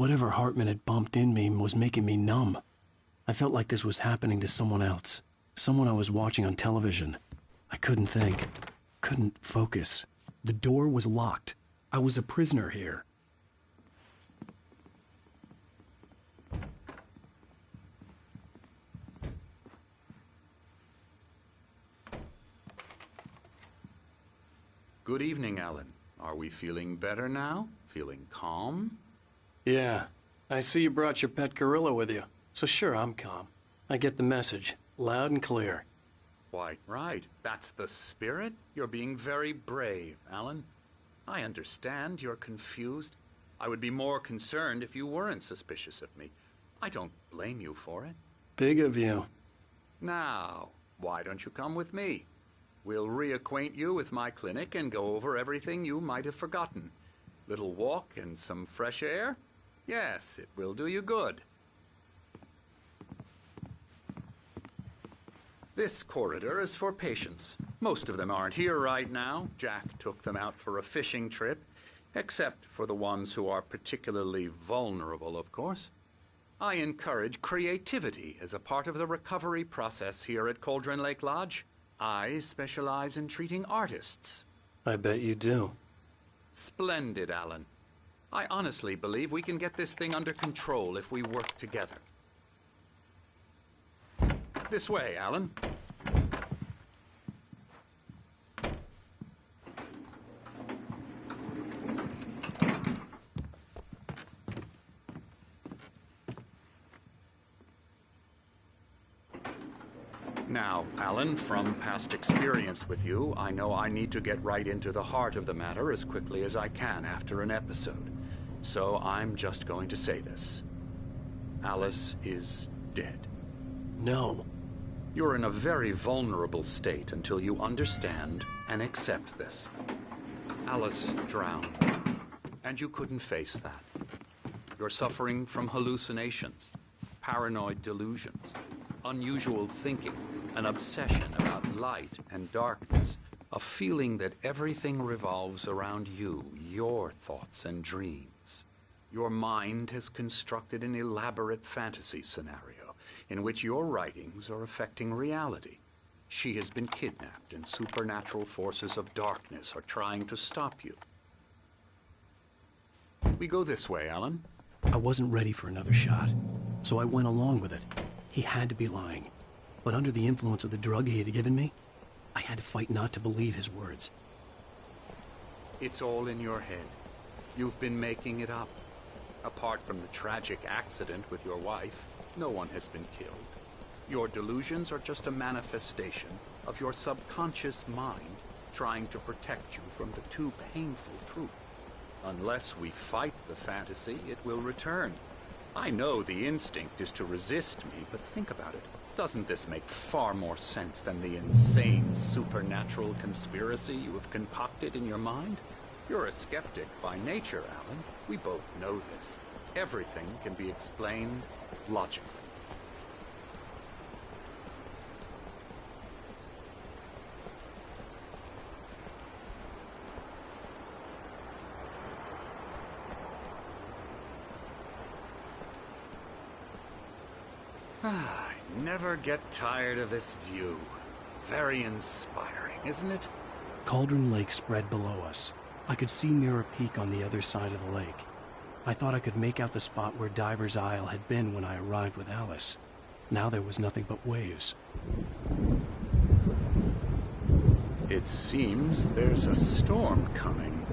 Whatever Hartman had bumped in me was making me numb. I felt like this was happening to someone else. Someone I was watching on television. I couldn't think. Couldn't focus. The door was locked. I was a prisoner here. Good evening, Alan. Are we feeling better now? Feeling calm? Yeah. I see you brought your pet gorilla with you. So sure, I'm calm. I get the message. Loud and clear. Quite right. That's the spirit. You're being very brave, Alan. I understand you're confused. I would be more concerned if you weren't suspicious of me. I don't blame you for it. Big of you. Now, why don't you come with me? We'll reacquaint you with my clinic and go over everything you might have forgotten. Little walk and some fresh air? Yes, it will do you good. This corridor is for patients. Most of them aren't here right now. Jack took them out for a fishing trip, except for the ones who are particularly vulnerable, of course. I encourage creativity as a part of the recovery process here at Cauldron Lake Lodge. I specialize in treating artists. I bet you do. Splendid, Alan. I honestly believe we can get this thing under control if we work together. This way, Alan. Now, Alan, from past experience with you, I know I need to get right into the heart of the matter as quickly as I can after an episode. So I'm just going to say this. Alice is dead. No. You're in a very vulnerable state until you understand and accept this. Alice drowned, and you couldn't face that. You're suffering from hallucinations, paranoid delusions, unusual thinking, an obsession about light and darkness, a feeling that everything revolves around you, your thoughts and dreams. Your mind has constructed an elaborate fantasy scenario in which your writings are affecting reality. She has been kidnapped and supernatural forces of darkness are trying to stop you. We go this way, Alan. I wasn't ready for another shot, so I went along with it. He had to be lying. But under the influence of the drug he had given me, I had to fight not to believe his words. It's all in your head. You've been making it up. Apart from the tragic accident with your wife, no one has been killed. Your delusions are just a manifestation of your subconscious mind trying to protect you from the too painful truth. Unless we fight the fantasy, it will return. I know the instinct is to resist me, but think about it. Doesn't this make far more sense than the insane supernatural conspiracy you have concocted in your mind? You're a skeptic by nature, Alan. We both know this. Everything can be explained logically. I never get tired of this view. Very inspiring, isn't it? Cauldron Lake spread below us. I could see Mirror Peak on the other side of the lake. I thought I could make out the spot where Diver's Isle had been when I arrived with Alice. Now there was nothing but waves. It seems there's a storm coming.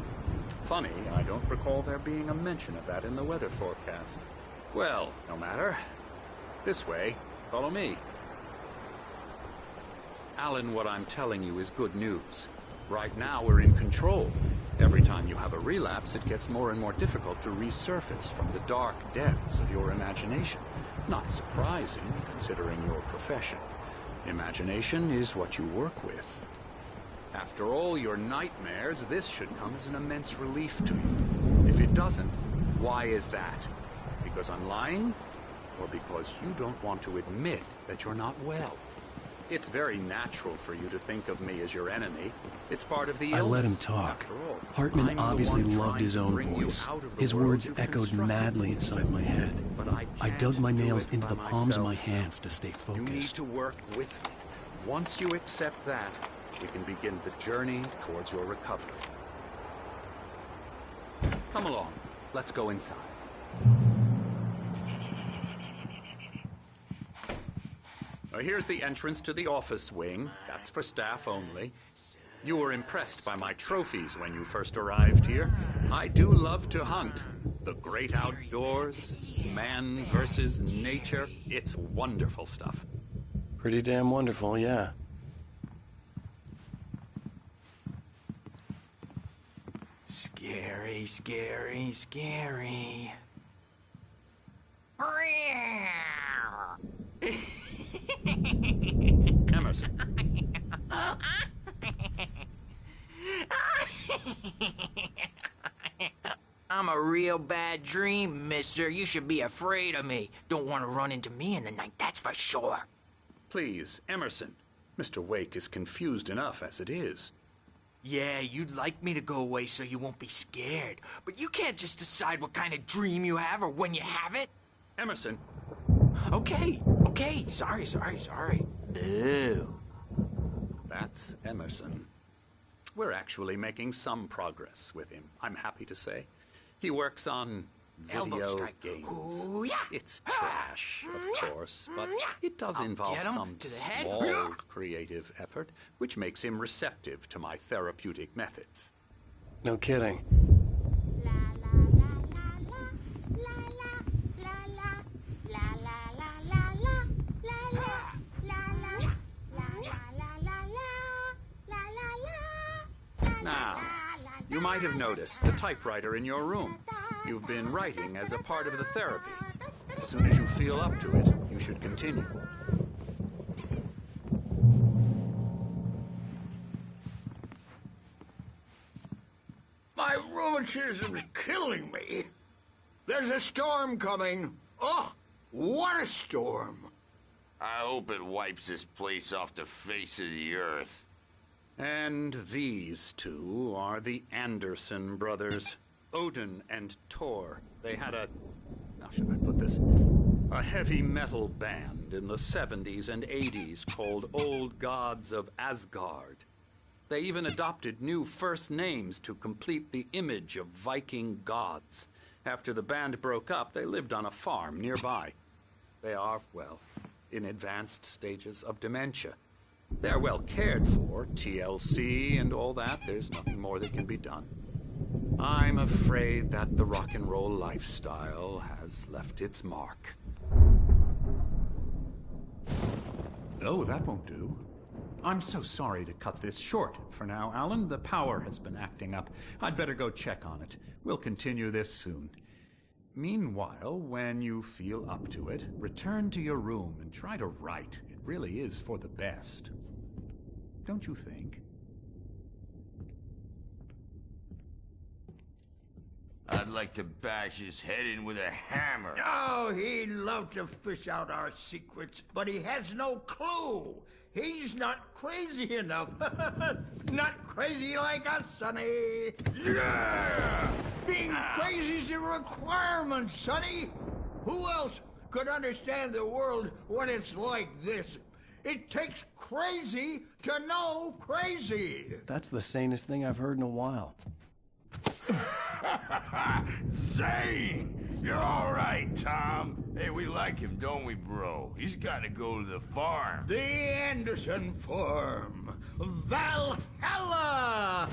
Funny, I don't recall there being a mention of that in the weather forecast. Well, no matter. This way. Follow me. Alan, what I'm telling you is good news. Right now, we're in control. Every time you have a relapse, it gets more and more difficult to resurface from the dark depths of your imagination. Not surprising, considering your profession. Imagination is what you work with. After all your nightmares, this should come as an immense relief to you. If it doesn't, why is that? Because I'm lying? Or because you don't want to admit that you're not well? It's very natural for you to think of me as your enemy. It's part of the I illness. let him talk. After all, Hartman I'm the obviously one loved trying his to own bring you voice. out of the His world words you've echoed constructed madly for inside my head. But I dug can't my do nails it into by the palms of my myself. hands to stay You need focused. to work with me. Once you accept that, we can begin the journey towards your recovery. Come along. Let's go inside. Now, here's the entrance to the office wing. That's for staff only. You were impressed by my trophies when you first arrived here. I do love to hunt. The great outdoors, man versus nature. It's wonderful stuff. Pretty damn wonderful, yeah. Scary, scary, scary. Emerson. I'm a real bad dream, mister. You should be afraid of me. Don't want to run into me in the night, that's for sure. Please, Emerson. Mr. Wake is confused enough as it is. Yeah, you'd like me to go away so you won't be scared. But you can't just decide what kind of dream you have or when you have it. Emerson. Okay, sorry. Ew. That's Emerson. We're actually making some progress with him, I'm happy to say. He works on Elbow video strike. games. Ooh, yeah. It's trash, of course, but it does I'll involve get him some to the head. small creative effort, which makes him receptive to my therapeutic methods. No kidding. Now, you might have noticed the typewriter in your room. You've been writing as a part of the therapy. As soon as you feel up to it, you should continue. My rheumatism's killing me. There's a storm coming. Oh, what a storm. I hope it wipes this place off the face of the earth. And these two are the Anderson brothers, Odin and Tor. They had how should I put this? A heavy metal band in the 70s and 80s called Old Gods of Asgard. They even adopted new first names to complete the image of Viking gods. After the band broke up, they lived on a farm nearby. They are, well, in advanced stages of dementia. They're well cared for, TLC and all that. There's nothing more that can be done. I'm afraid that the rock and roll lifestyle has left its mark. Oh, that won't do. I'm so sorry to cut this short for now, Alan. The power has been acting up. I'd better go check on it. We'll continue this soon. Meanwhile, when you feel up to it, return to your room and try to write. It really is for the best. Don't you think? I'd like to bash his head in with a hammer. Oh, he'd love to fish out our secrets, but he has no clue. He's not crazy enough. Not crazy like us, Sonny. Yeah! Being crazy's a requirement, Sonny. Who else could understand the world when it's like this? It takes crazy to know crazy. That's the sanest thing I've heard in a while. Zane! You're all right, Tom. Hey, we like him, don't we, bro? He's got to go to the farm. The Anderson Farm. Valhalla!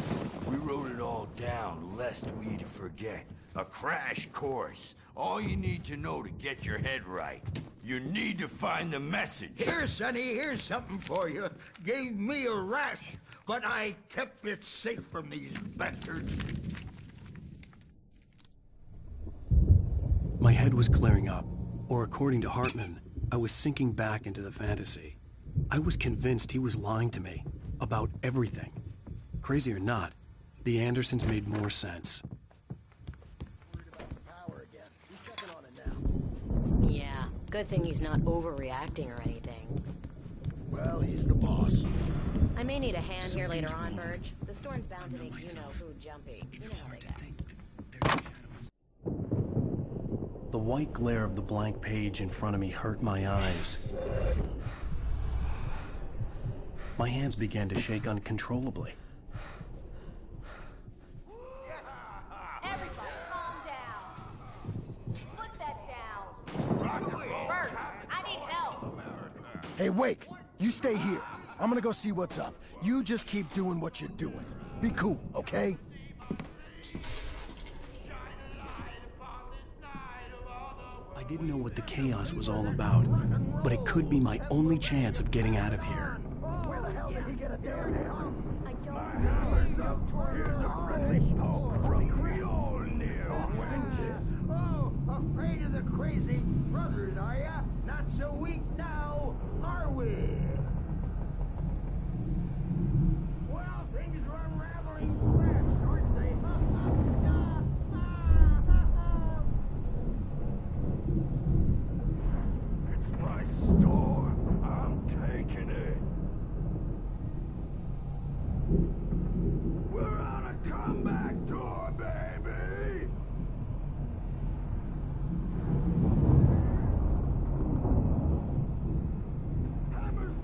We wrote it all down, lest we forget. A crash course. All you need to know to get your head right. You need to find the message. Here, Sonny, here's something for you. Gave me a rash, but I kept it safe from these bastards. My head was clearing up, or according to Hartman, I was sinking back into the fantasy. I was convinced he was lying to me about everything. Crazy or not, the Andersons made more sense. Worried about the power again. Who's checking on it now? Yeah, good thing he's not overreacting or anything. Well, he's the boss. I may need a hand here later on, Burge. The storm's bound to make you-know-who jumpy. You know how they get. The white glare of the blank page in front of me hurt my eyes. My hands began to shake uncontrollably. Everybody, calm down. Put that down. Burge, I need help. Hey, Wake, you stay here. I'm gonna go see what's up. You just keep doing what you're doing. Be cool, okay? I didn't know what the chaos was all about, but it could be my only chance of getting out of here. Where the hell did he get a damn now? I don't Oh, afraid of the crazy brothers, are ya? Not so weak now, are we? Well, things are unraveling fast, aren't they? It's my storm. I'm taking it. We're on a comeback tour, baby! Hammer's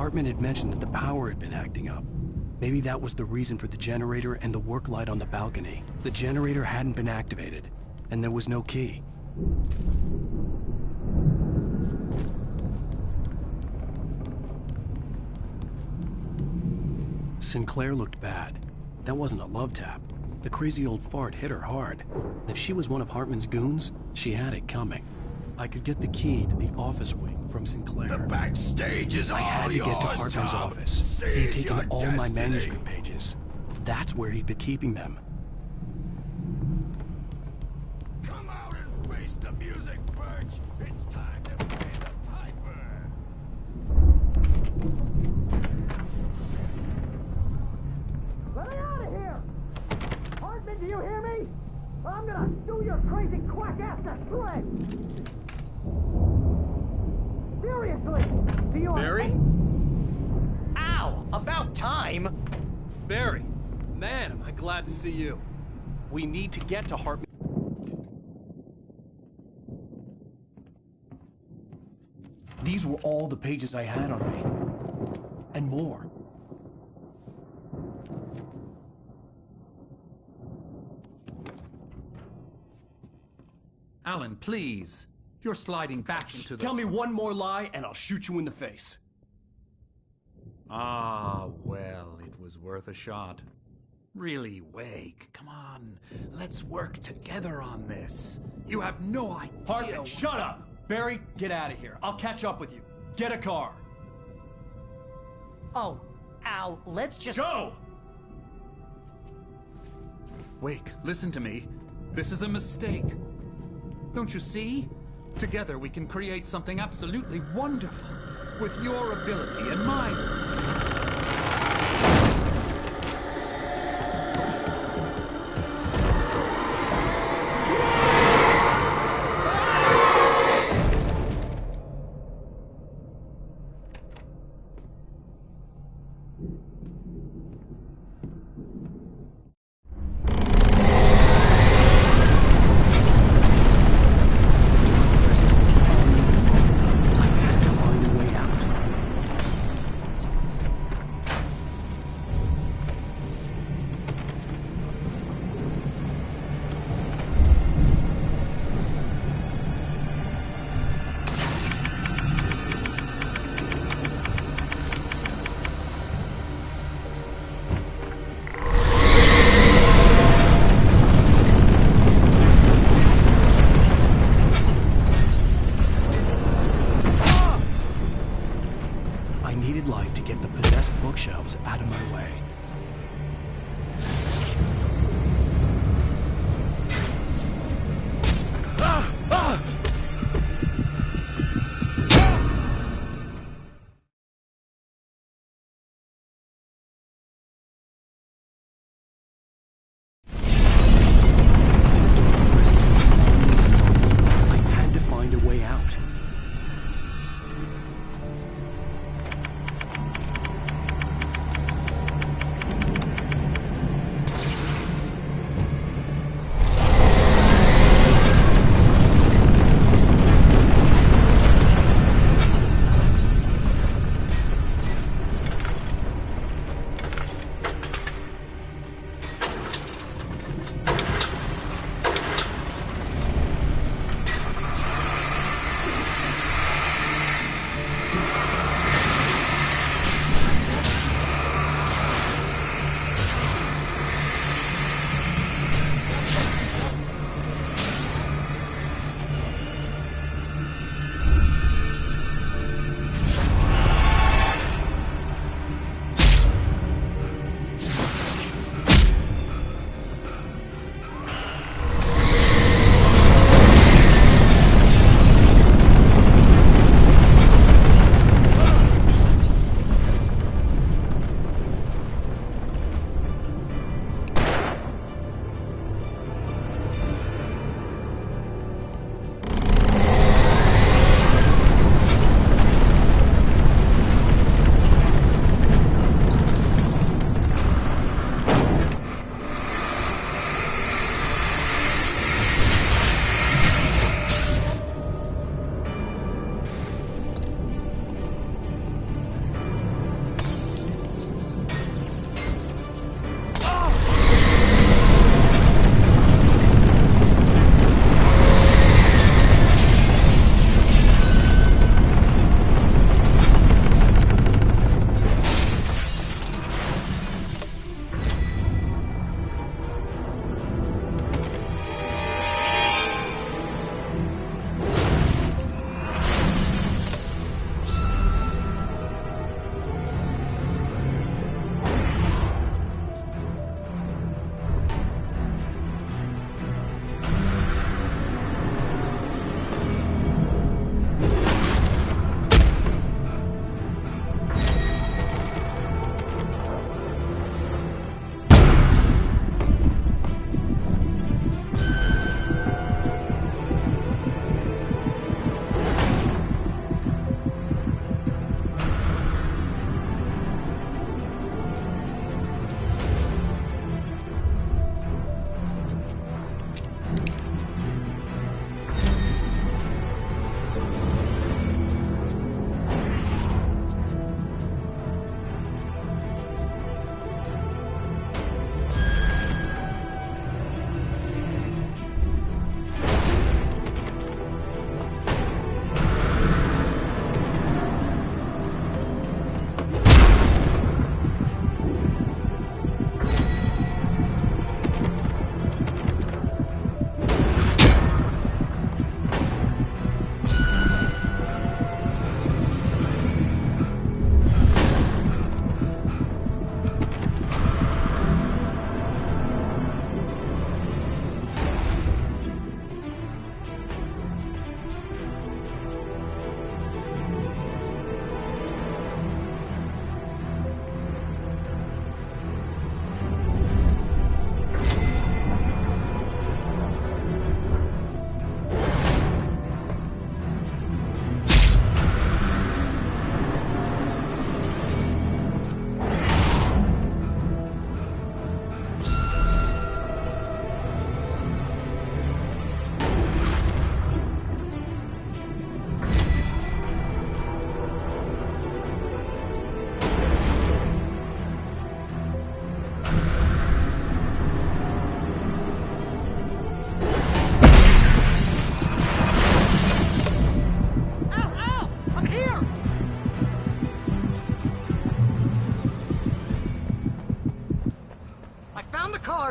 Hartman had mentioned that the power had been acting up. Maybe that was the reason for the generator and the work light on the balcony. The generator hadn't been activated, and there was no key. Sinclair looked bad. That wasn't a love tap. The crazy old fart hit her hard. And if she was one of Hartman's goons, she had it coming. I could get the key to the office wing from Sinclair. The backstage is all I had to get to yours, Hartman's Tom. office. He had Seize taken your all my destiny. manuscript pages. That's where he'd been keeping them. Come out and face the music, Birch. It's time to pay the piper. Let me out of here! Hartman, do you hear me? I'm gonna sue your crazy quack ass to shreds! Seriously! Do you... Barry? Ow! About time! Barry, man, am I glad to see you. We need to get to Hartman. These were all the pages I had on me. And more. Alan, please. You're sliding back into the... Tell me one more lie and I'll shoot you in the face. Ah, well, it was worth a shot. Really, Wake, come on. Let's work together on this. You have no idea... Hartman, shut up! Barry, get out of here. I'll catch up with you. Get a car. Oh, Al, let's just... Go! Wake, listen to me. This is a mistake. Don't you see? Together we can create something absolutely wonderful. With your ability and mine.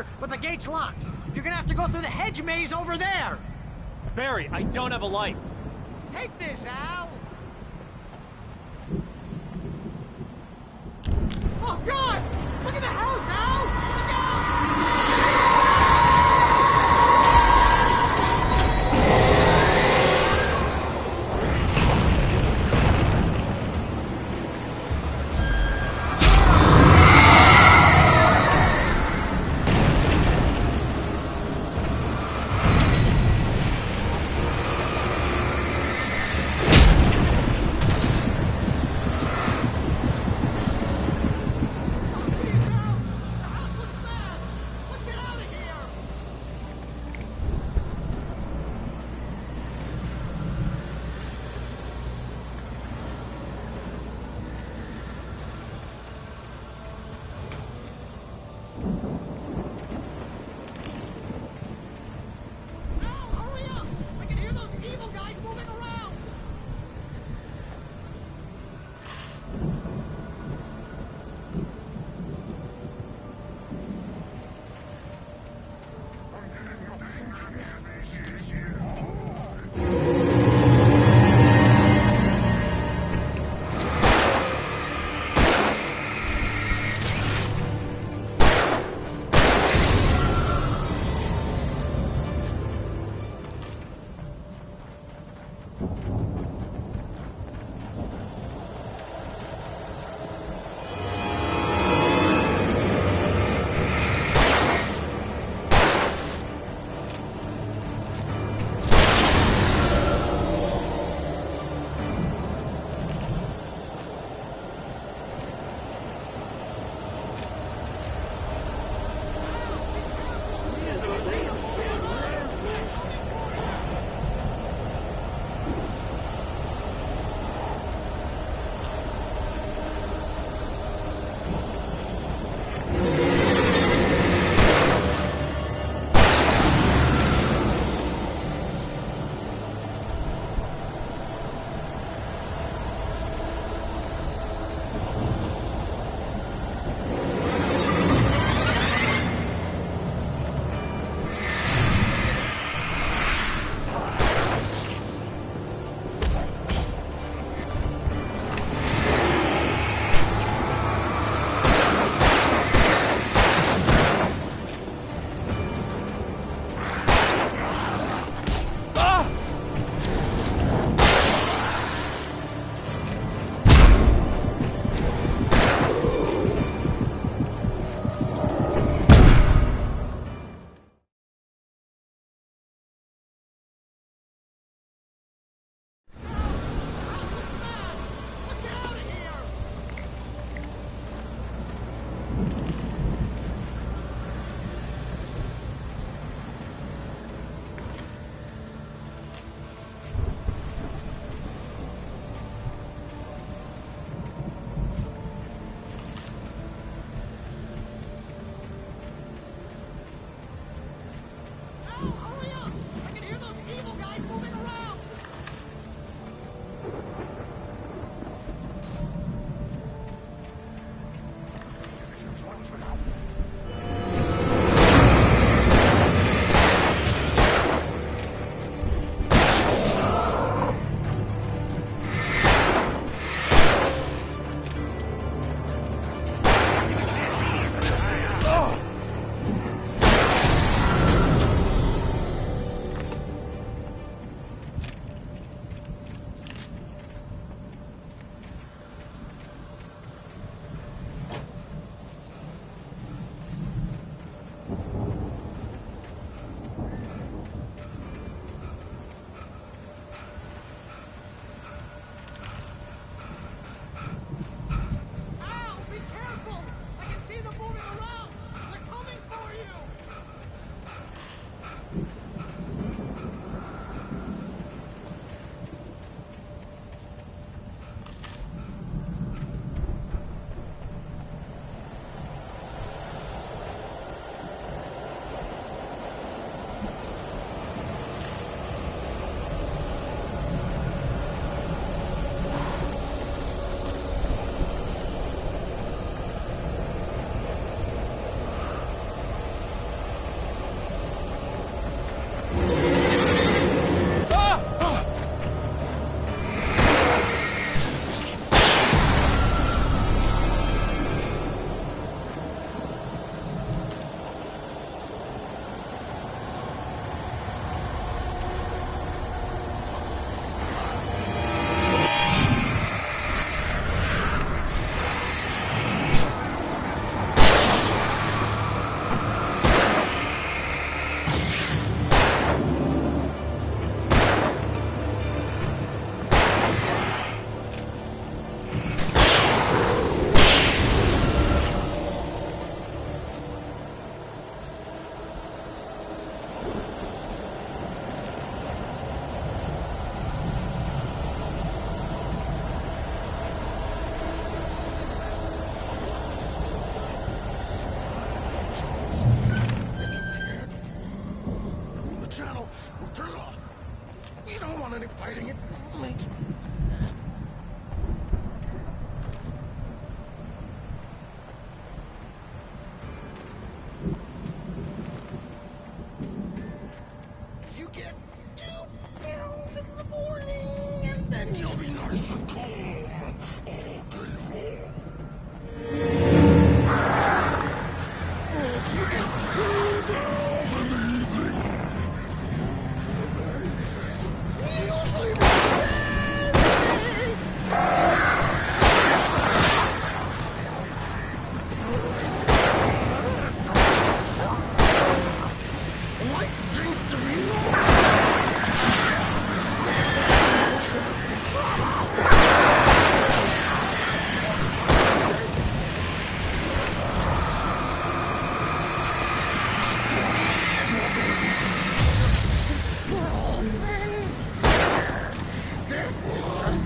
door, but the gate's locked. You're gonna have to go through the hedge maze over there. Barry, I don't have a light. Take this, Al. Oh, God! Look at the house, Al! Look out! You get 2 pills in the morning, and then you'll be nice and calm all day long. You get 2 pills in the evening. You sleep like seems to be this is just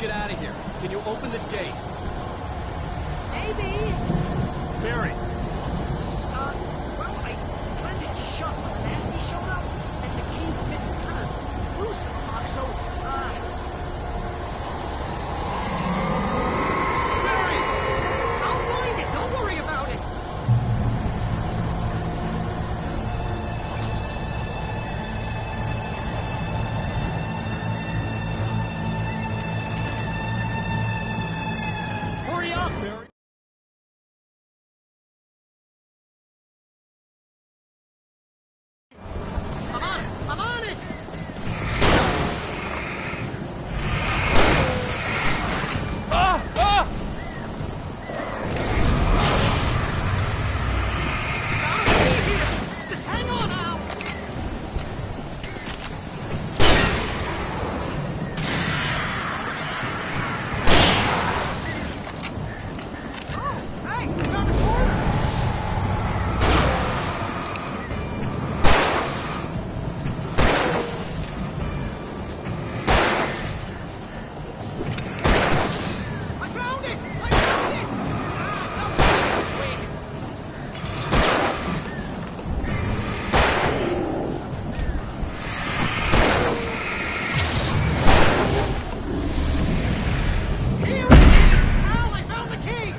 get out of here. Can you open this gate? Maybe. Barry! Well, I slammed it shut when the nasty showed up, and the key fits kind of loose in the lock, so, Barry! I'll find it, don't worry about it! Hurry up, Barry! I'm on it! Ah! Ah! I'll be here! Just hang on, Al! Oh, hey, around the corner! I found it! I found it! Ah, no, just wait. Here it is! Al, I found the key!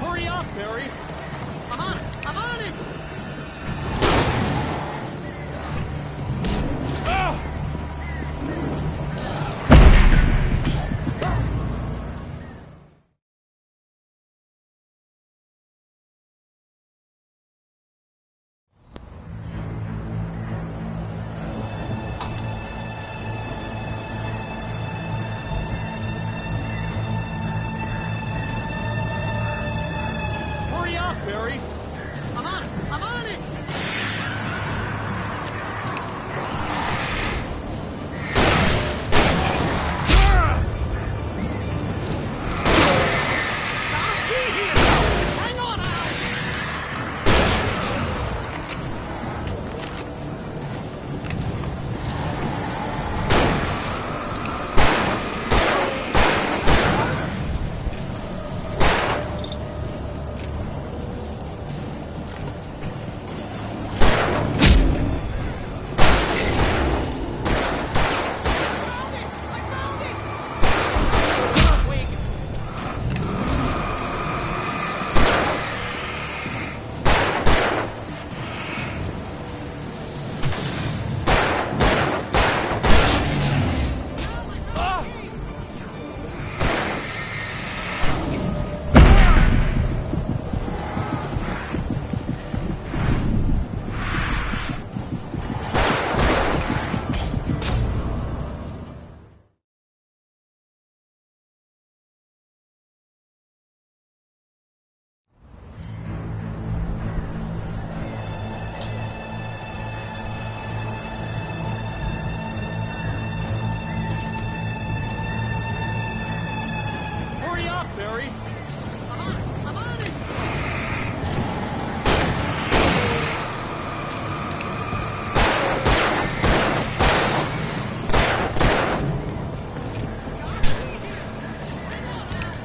Hurry up, Barry! I'm on it! I'm on it! Ah! Hurry up, Barry! I'm on it! I'm on it! I'll be here! Just hang on, Al! I found it! Wait. Hurry up, Barry! I'm on it! I'm on it! I'll be here! Just hang on, Al!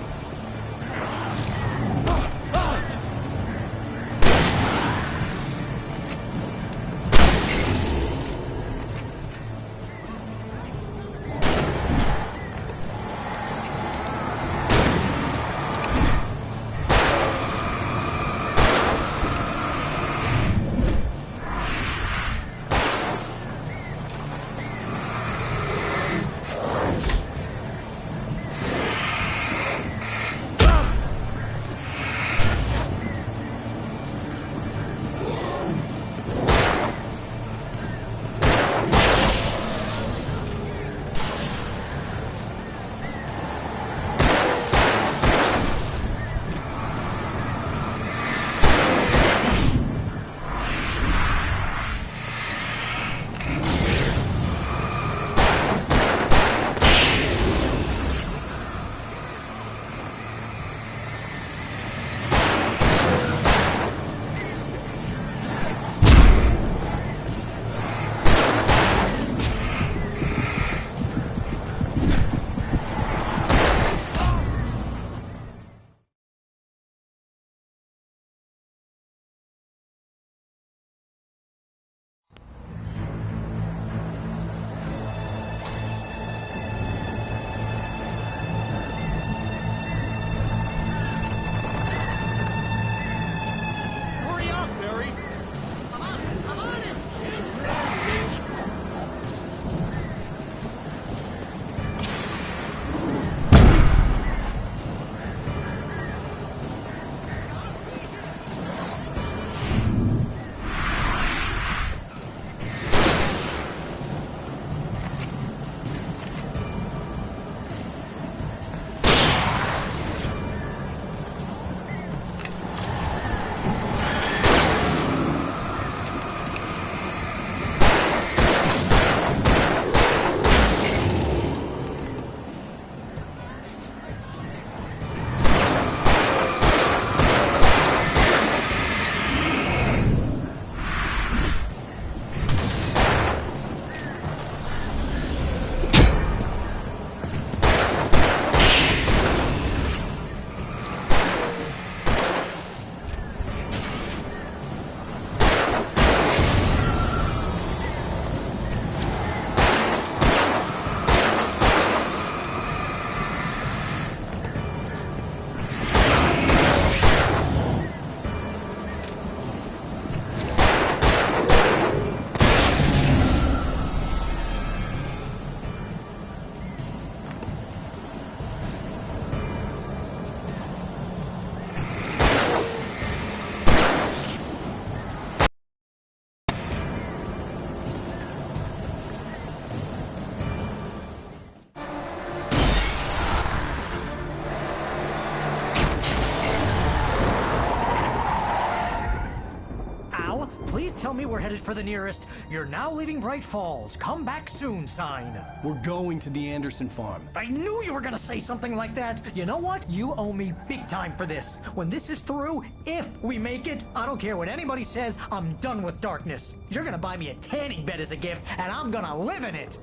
tell me we're headed for the nearest "You're now leaving Bright Falls. Come back soon" sign. We're going to the Anderson farm. I knew you were gonna say something like that. You know what? You owe me big time for this. When this is through, if we make it, I don't care what anybody says, I'm done with darkness. You're gonna buy me a tanning bed as a gift, and I'm gonna live in it.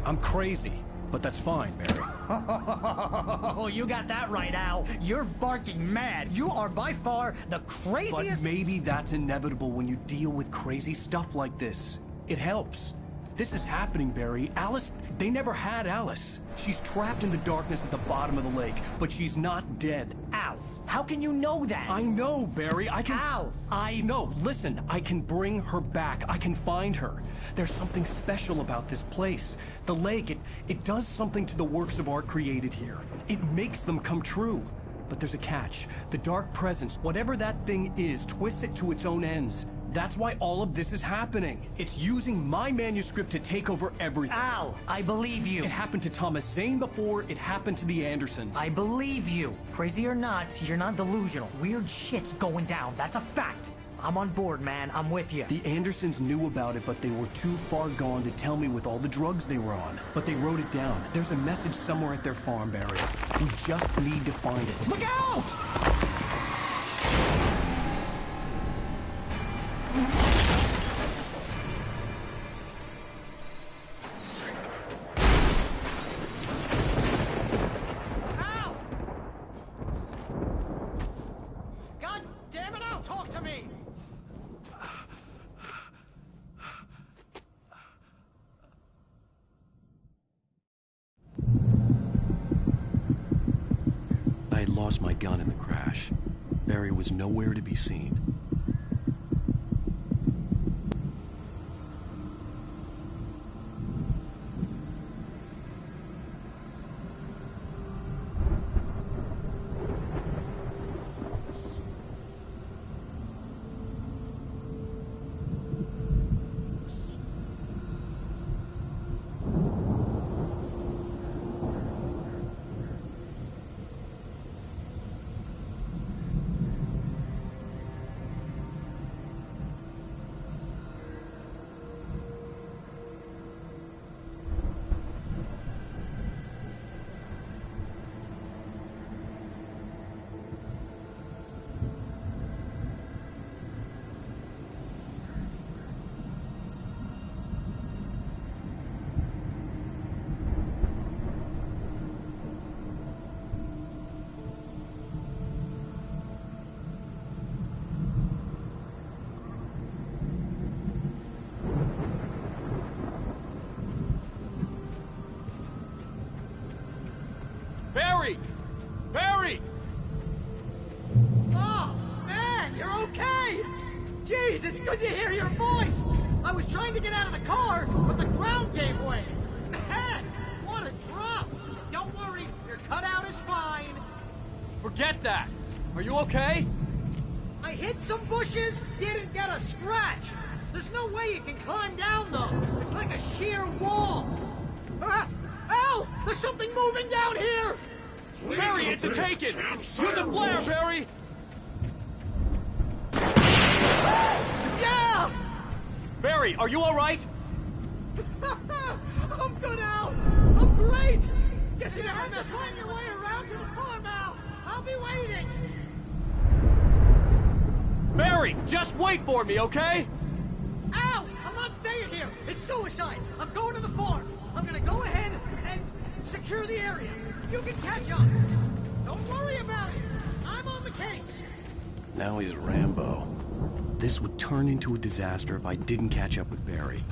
I'm crazy, but that's fine, Barry. Oh, you got that right, Al. You're barking mad. You are by far the But craziest... maybe that's inevitable when you deal with crazy stuff like this. It helps. This is happening, Barry. Alice, they never had Alice. She's trapped in the darkness at the bottom of the lake, but she's not dead. Al, how can you know that? I know, Barry. I can... Al, No, listen. I can bring her back. I can find her. There's something special about this place. The lake, it does something to the works of art created here. It makes them come true. But there's a catch. The dark presence, whatever that thing is, twists it to its own ends. That's why all of this is happening. It's using my manuscript to take over everything. Al, I believe you. It happened to Thomas Zane before, it happened to the Andersons. I believe you. Crazy or not, you're not delusional. Weird shit's going down. That's a fact. I'm on board, man. I'm with you. The Andersons knew about it, but they were too far gone to tell me with all the drugs they were on. But they wrote it down. There's a message somewhere at their farm, Barry. We just need to find it. Look out! Al! God damn it, Al, talk to me! I had lost my gun in the crash. Barry was nowhere to be seen. Barry! Barry! Oh, man, you're okay! Jeez, it's good to hear your voice! I was trying to get out of the car, but the ground gave way. Man, what a drop! Don't worry, your cutout is fine. Forget that! Are you okay? I hit some bushes, didn't get a scratch. There's no way you can climb down, though. It's like a sheer wall. Ah! Al! There's something moving down here! Barry, it's a taken! Use a flare, Barry! Yeah! Barry, are you alright? I'm good, Al! I'm great! Guess you never messed find your way around to the farm, Al! I'll be waiting! Barry, just wait for me, okay? Al! I'm not staying here! It's suicide! I'm going to the farm! I'm gonna go ahead and secure the area. You can catch up. Don't worry about it. I'm on the case. Now he's Rambo. This would turn into a disaster if I didn't catch up with Barry.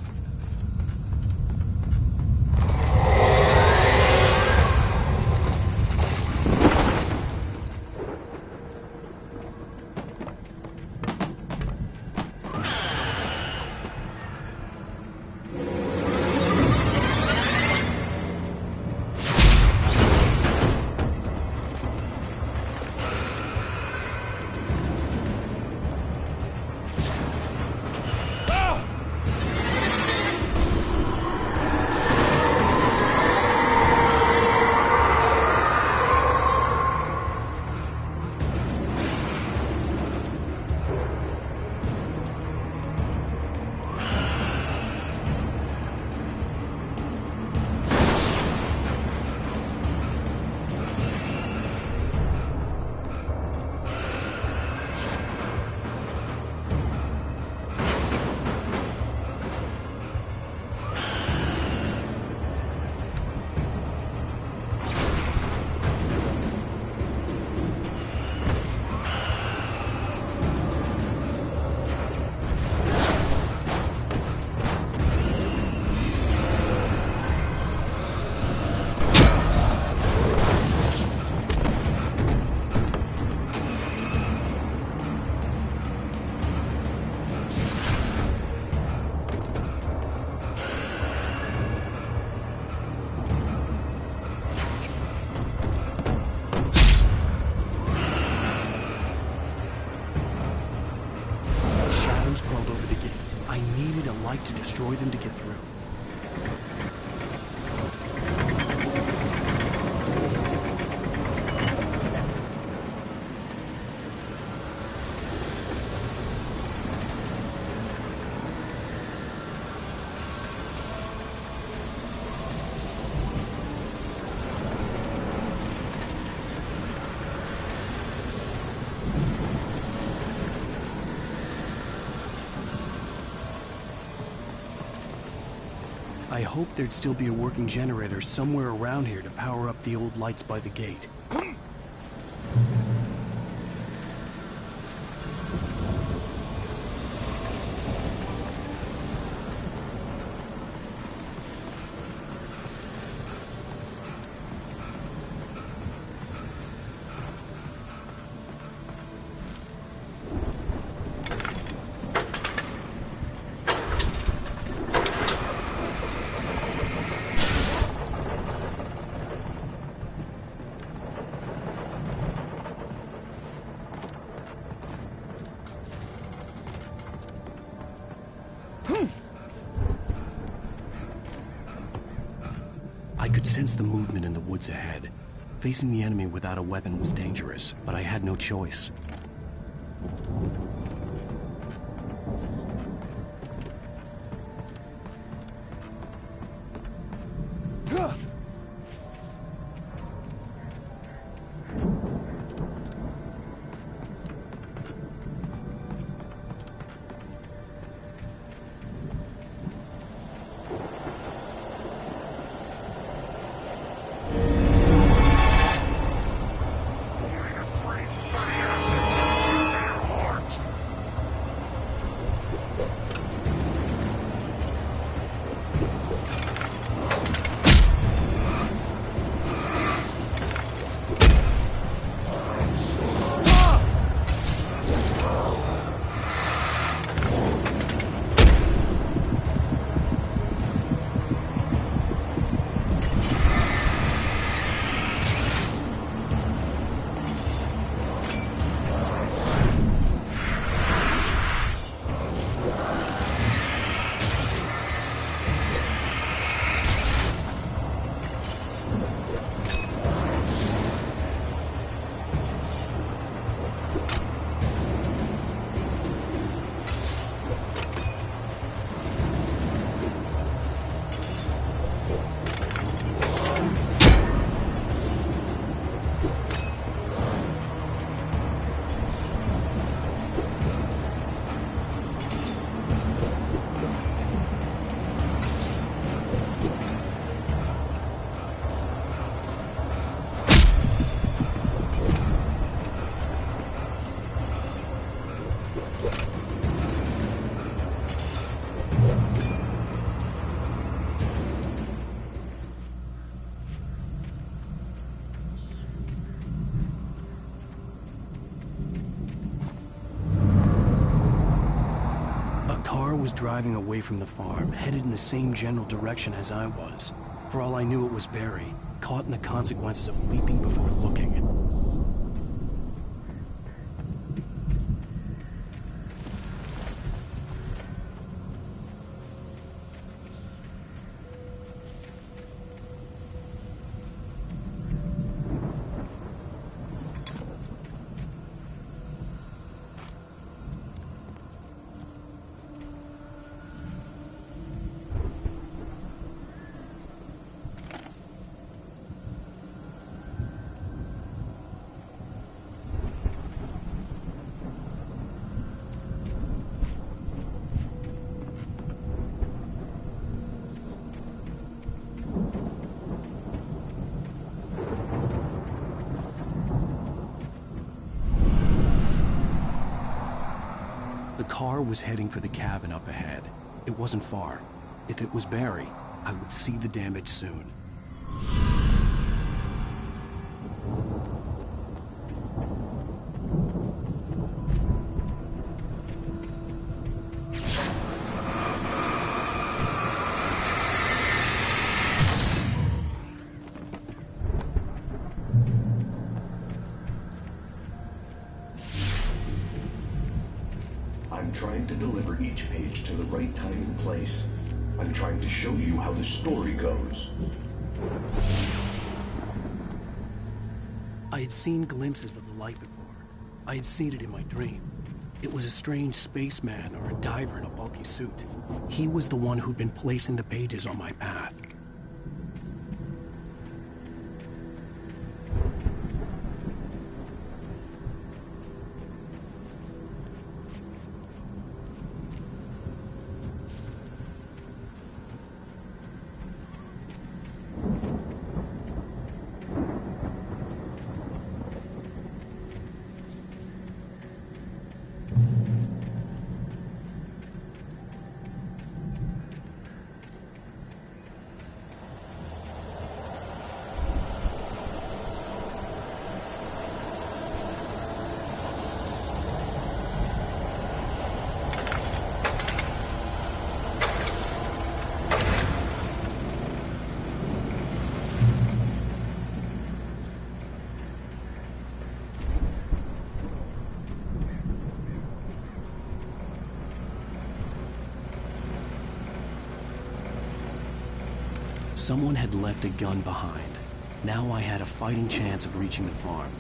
shadows crawled over the gate. I needed a light to destroy them to get through. I hoped there'd still be a working generator somewhere around here to power up the old lights by the gate. I could sense the movement in the woods ahead. Facing the enemy without a weapon was dangerous, but I had no choice. Was driving away from the farm, headed in the same general direction as I was. For all I knew, it was Barry, caught in the consequences of leaping before looking. The car was heading for the cabin up ahead. It wasn't far. If it was Barry, I would see the damage soon. I'm trying trying to deliver each page to the right time and place. I'm trying to show you how the story goes. I had seen glimpses of the light before. I had seen it in my dream. It was a strange spaceman or a diver in a bulky suit. He was the one who'd been placing the pages on my path. Someone had left a gun behind. Now I had a fighting chance of reaching the farm.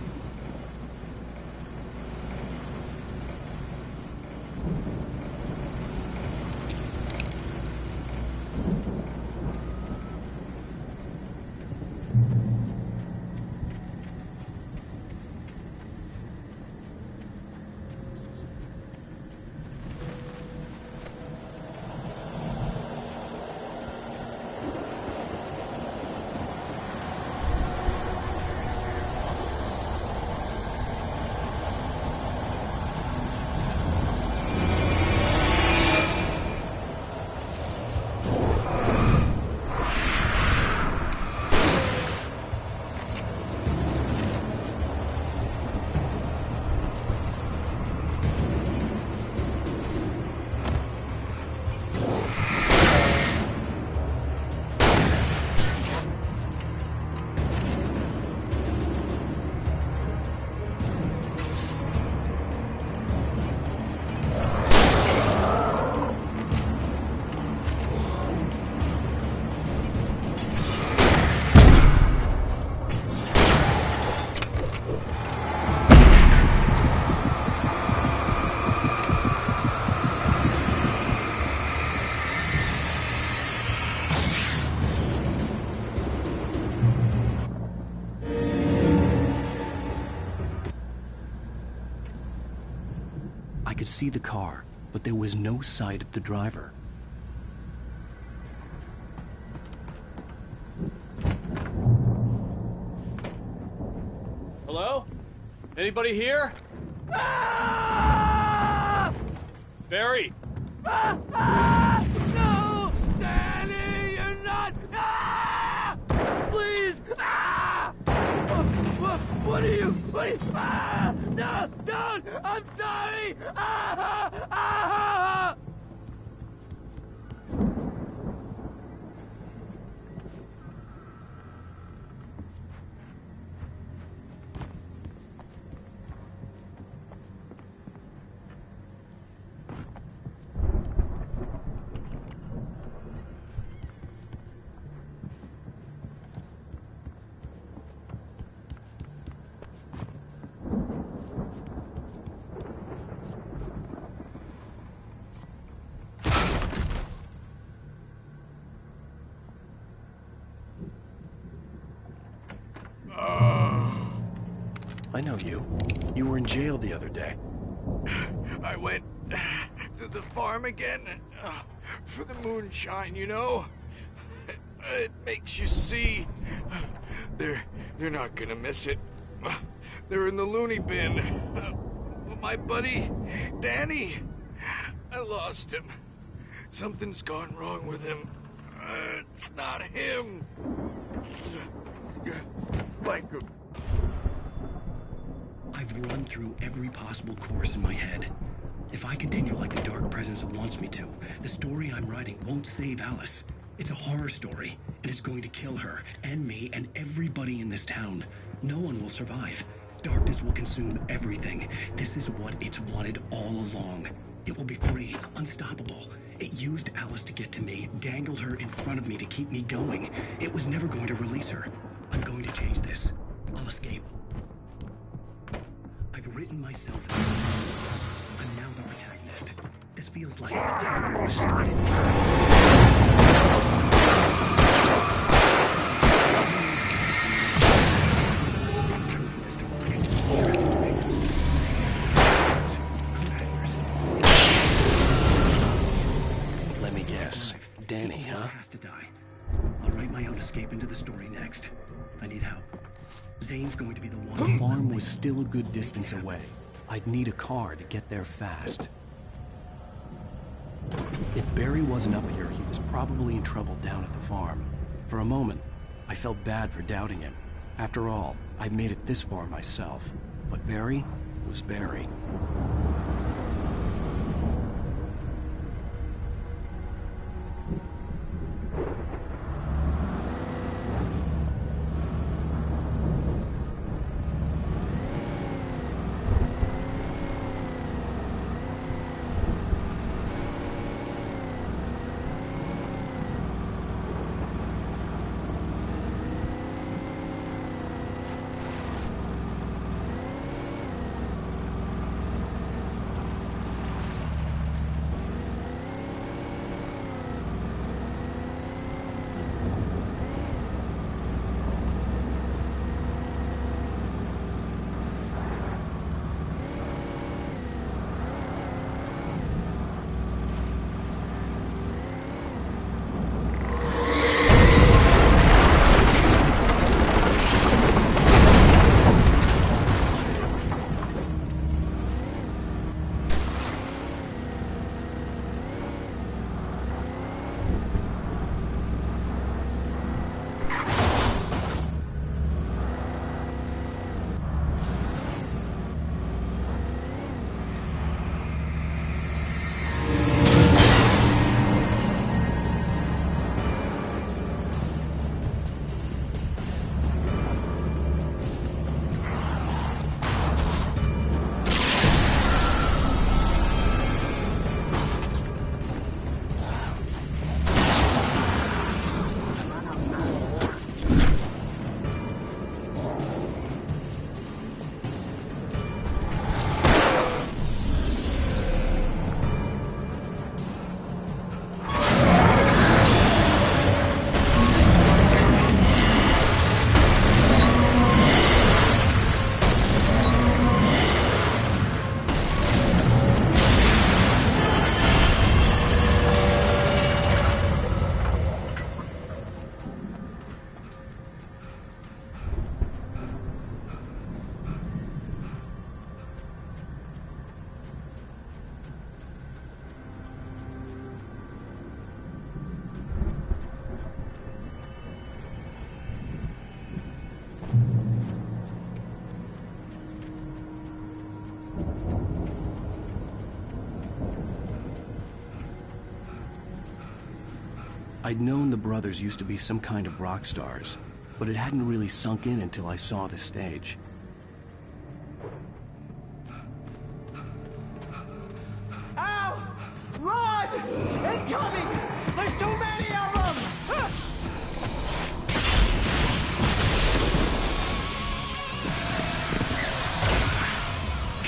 I could see the car, but there was no sight of the driver. Hello? Anybody here? Barry! No! Danny, you're not! Please! What are you? No! Don't! I'm sorry! I know you. You were in jail the other day. I went to the farm again for the moonshine, you know? It makes you see. They're not gonna miss it. They're in the loony bin. But my buddy, Danny, I lost him. Something's gone wrong with him. It's not him. Like I've run through every possible course in my head. If I continue like the Dark Presence wants me to, the story I'm writing won't save Alice. It's a horror story, and it's going to kill her, and me, and everybody in this town. No one will survive. Darkness will consume everything. This is what it's wanted all along. It will be free, unstoppable. It used Alice to get to me, dangled her in front of me to keep me going. It was never going to release her. I'm going to change this. I'll escape. I've written myself in. I'm now the protagonist. This feels like Let me guess. Danny, huh? Has to die. I'll write my own escape into the story next. I need help. Zane's going to be the one. The farm was still a good distance away. I'd need a car to get there fast. If Barry wasn't up here, he was probably in trouble down at the farm. For a moment, I felt bad for doubting him. After all, I'd made it this far myself. But Barry was Barry. I'd known the brothers used to be some kind of rock stars, but it hadn't really sunk in until I saw the stage. Ow! Run! Incoming! There's too many of them!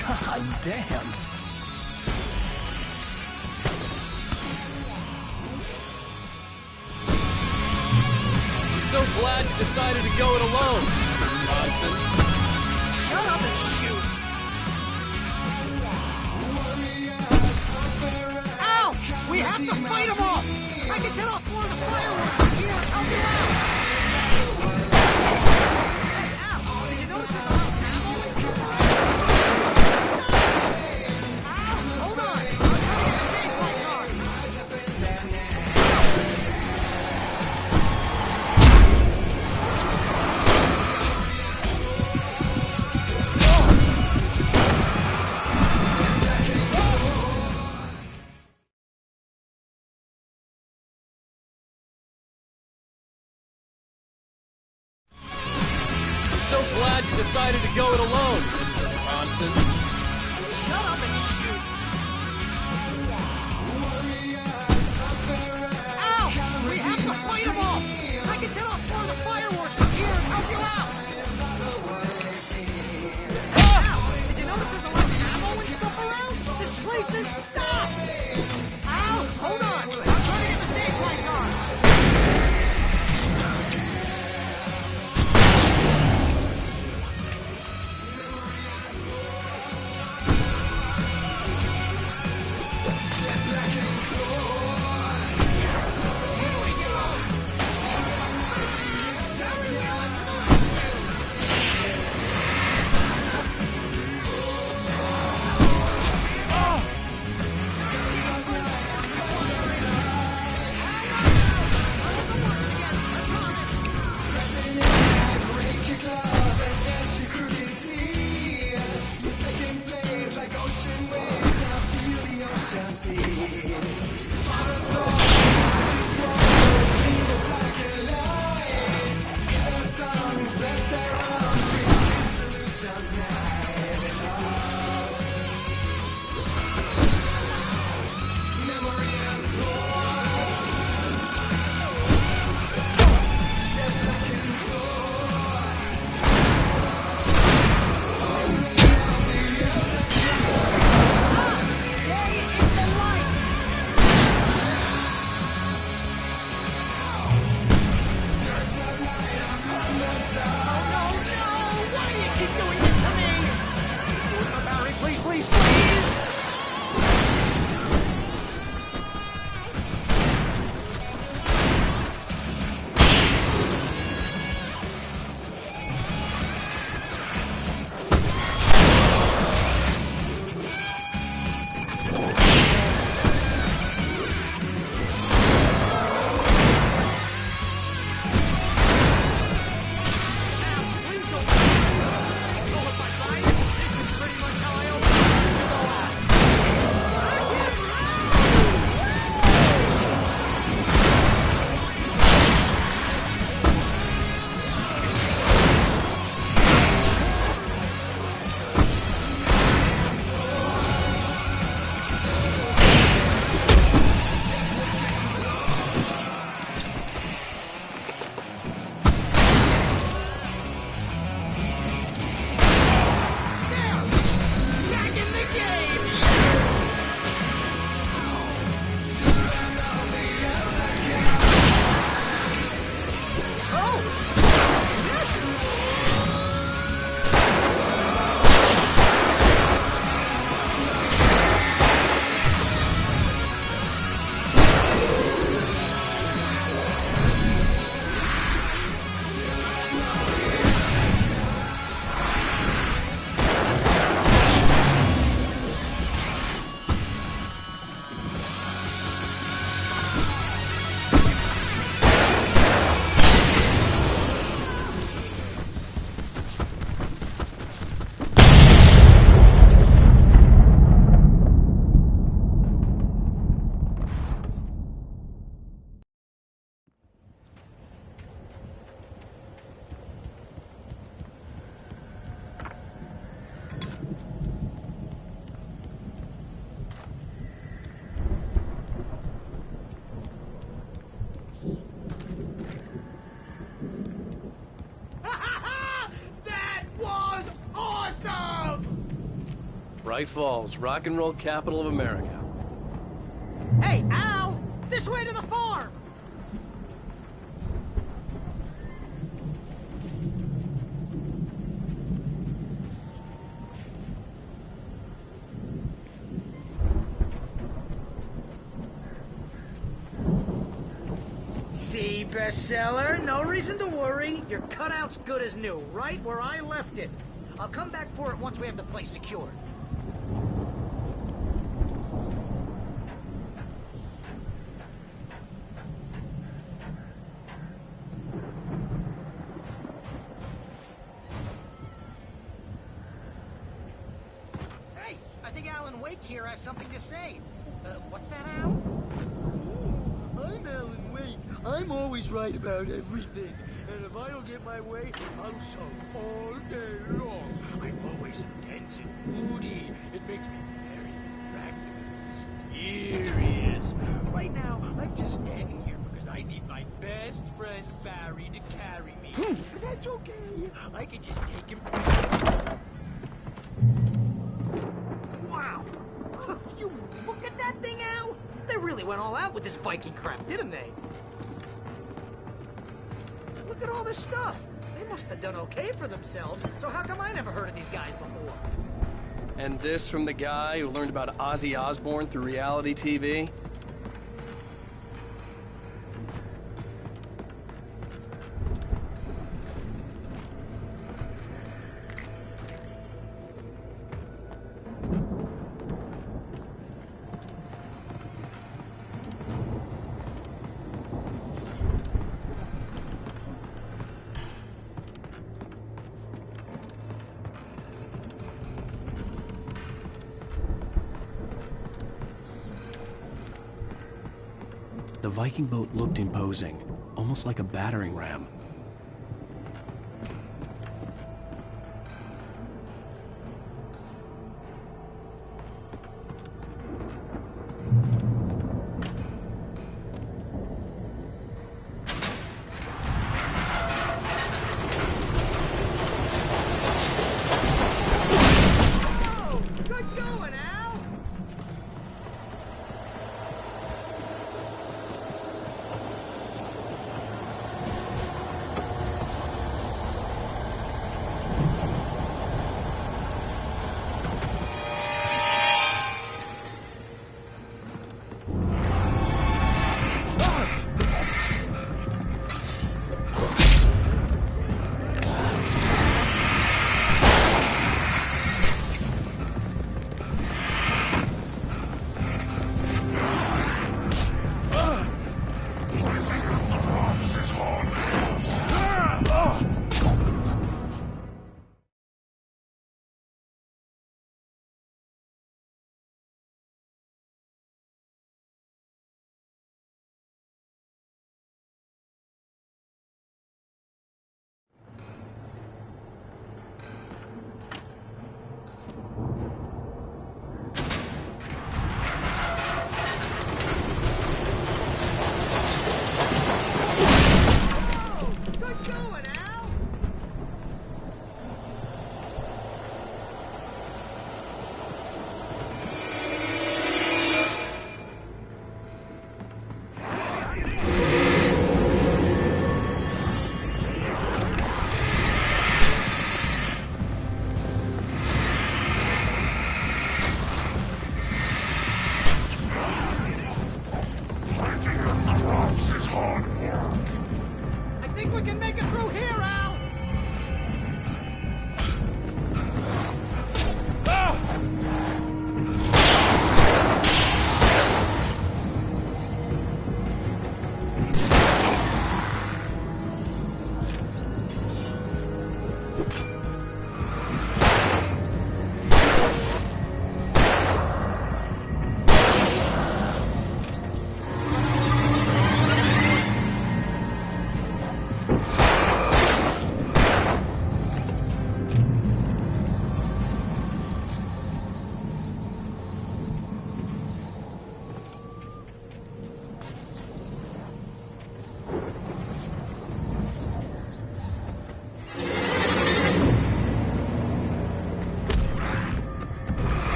God damn! So glad you decided to go it alone, Mr. Bronson. Shut up and shoot! Ow! We have to fight them all! I can set off more of the fireworks! Here, help me out! Ow! Did you notice there's a lot of animals? Ow! Hold on! I was trying to get the stage lights on! So glad you decided to go it alone, Mr. Bronson. Shut up and shoot! Hawaii Falls, rock and roll capital of America. Hey, Al! This way to the farm! See, bestseller? No reason to worry. Your cutout's good as new, right where I left it. I'll come back for it once we have the place secured. Hey, I think Alan Wake here has something to say. What's that, Al? I'm Alan Wake. I'm always right about everything. And if I don't get my way, I'll sulk all day long. I'm always intense and moody. It makes me very attractive and mysterious. Right now, I'm just standing here because I need my best friend Barry to carry me. And that's okay. I can just take him. Wow! You look at that thing, Al! They really went all out with this Viking crap, didn't they? Look at all this stuff. They must have done okay for themselves, so how come I never heard of these guys before? And this from the guy who learned about Ozzy Osbourne through reality TV? The Viking boat looked imposing, almost like a battering ram. Oh, good going, Al!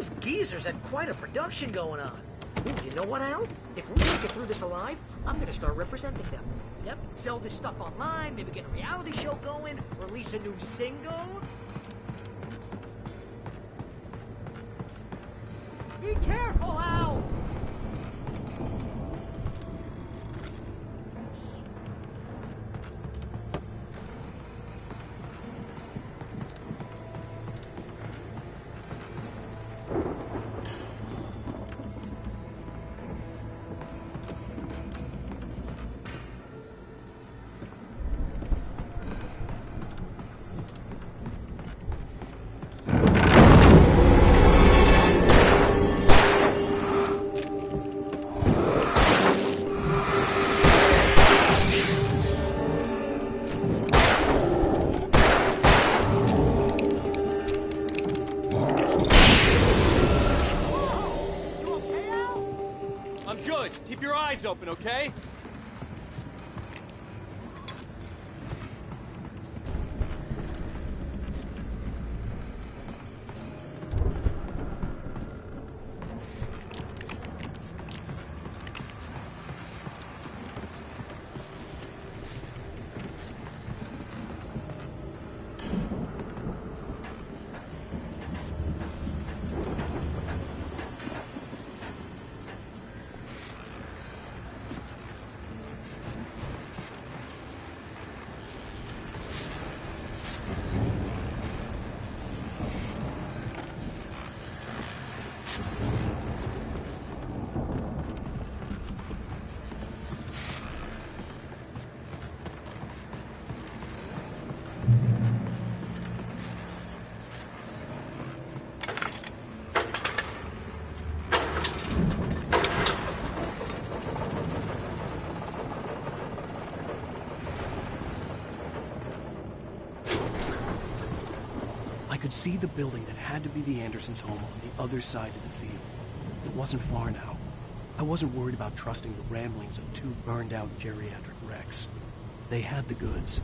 Those geezers had quite a production going on. Ooh, you know what, Al? If we make it through this alive, I'm gonna start representing them. Yep, sell this stuff online, maybe get a reality show going, release a new single. Be careful, Al! Keep your eyes open, okay? I could see the building that had to be the Andersons' home on the other side of the field. It wasn't far now. I wasn't worried about trusting the ramblings of two burned-out geriatric wrecks. They had the goods.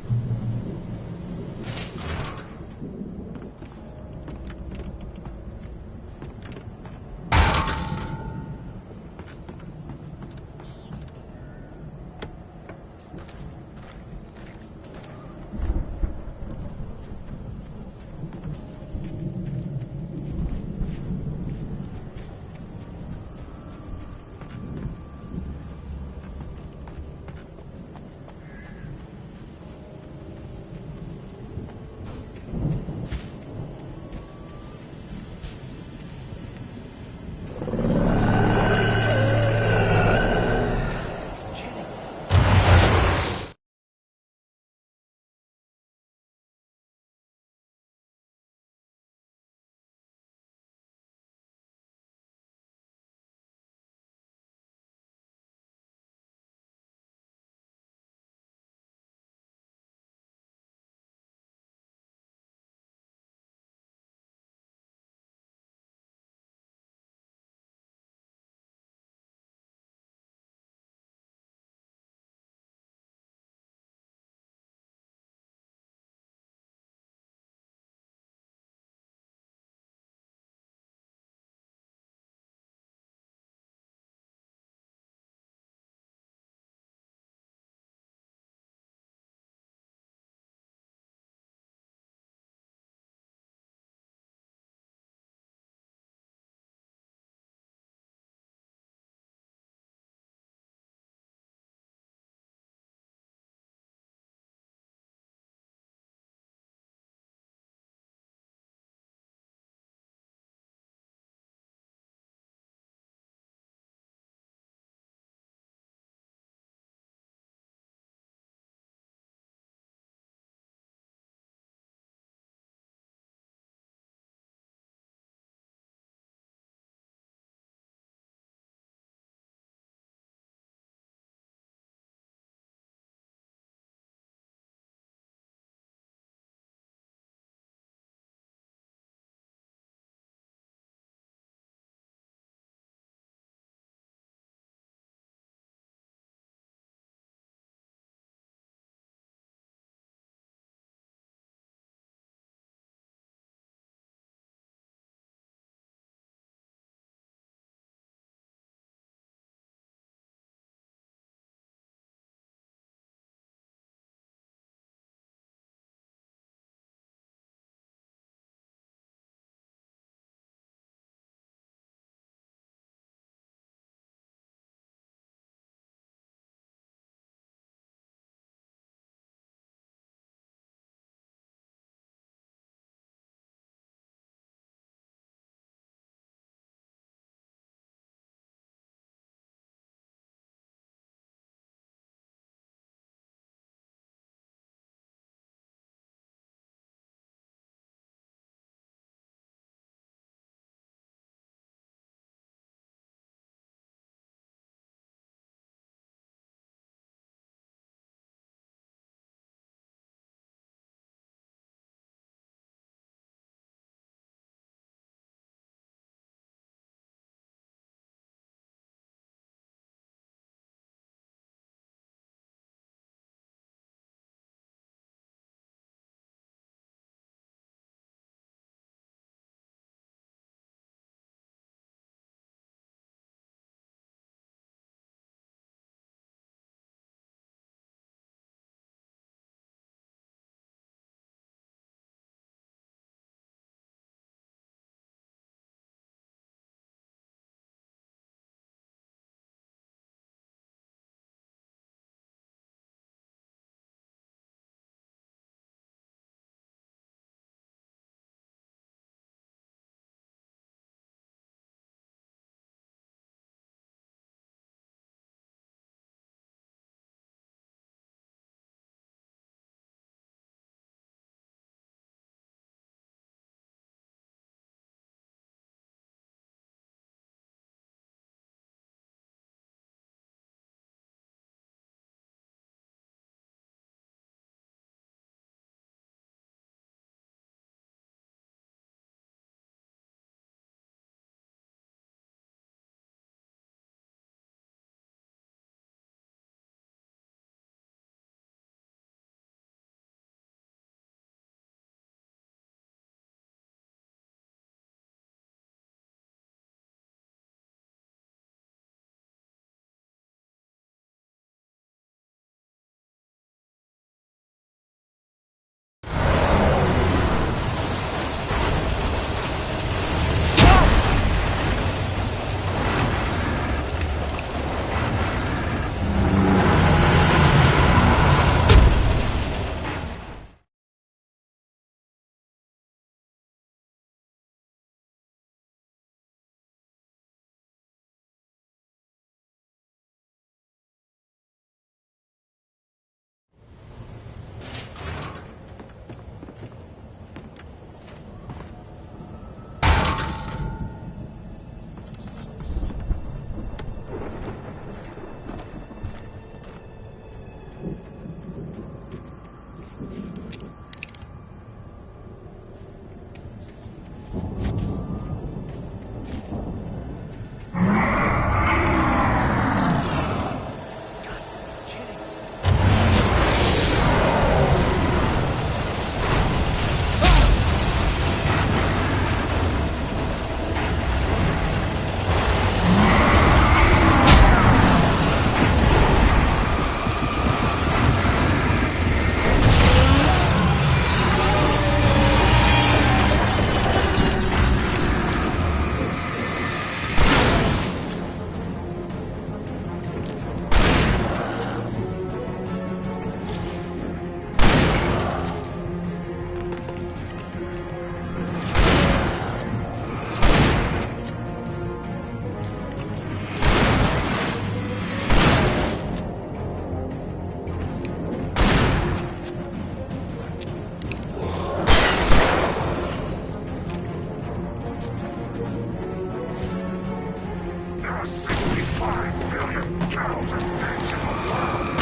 5 billion cows and pigs in the world.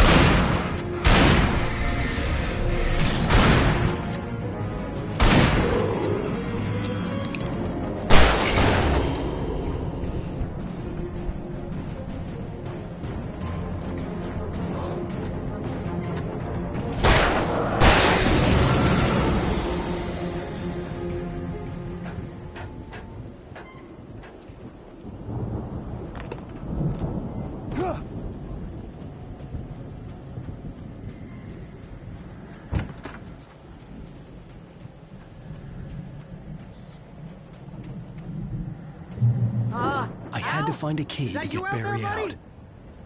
I had to find a key to get Barry out.